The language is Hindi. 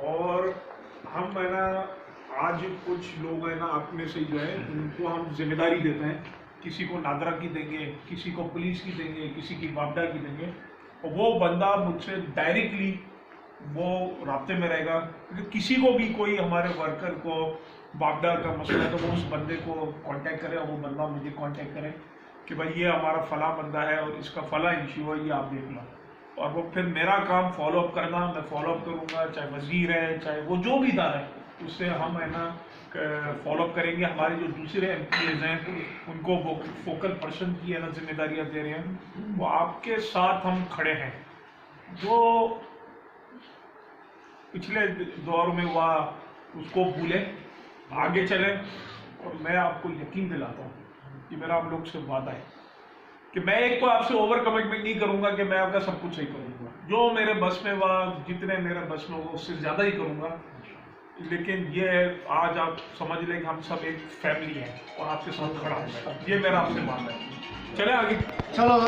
और हम है ना आज कुछ लोग है ना अपने से जो है उनको हम जिम्मेदारी देते हैं, किसी को नादरा की देंगे, किसी को पुलिस की देंगे, किसी की बाबडा की देंगे, और वो बंदा मुझसे डायरेक्टली वो राब्ते में रहेगा। क्योंकि किसी को भी कोई हमारे वर्कर को बागदा का मसला है तो वो उस बंदे को कांटेक्ट करे और वो बंदा मुझे कांटेक्ट करे कि भाई ये हमारा फला बंदा है और इसका फला इशू है, ये आप देख लो। और वो फिर मेरा काम फॉलो अप करना, मैं फॉलो अप करूँगा, चाहे वजीर है चाहे वो जो भी इदारा है, उससे हम है ना फॉलो अप करेंगे। हमारे जो दूसरे एमपीएज हैं उनको वो फोकल पर्सन की है ना जिम्मेदारियाँ दे रहे हैं, वो आपके साथ हम खड़े हैं। जो पिछले दौर में हुआ उसको भूलें, आगे चलें। और मैं आपको यकीन दिलाता हूँ कि मेरा आप लोग से वादा है कि मैं एक तो आपसे ओवर कमिटमेंट नहीं करूंगा कि मैं आपका सब कुछ सही करूंगा, जो मेरे बस में हुआ, जितने मेरे बस में होगा उससे ज़्यादा ही करूंगा। लेकिन ये आज आप समझ लें कि हम सब एक फैमिली हैं और आपके साथ खड़ा हूँ, ये मेरा आपसे वादा है। चले आगे, चलो।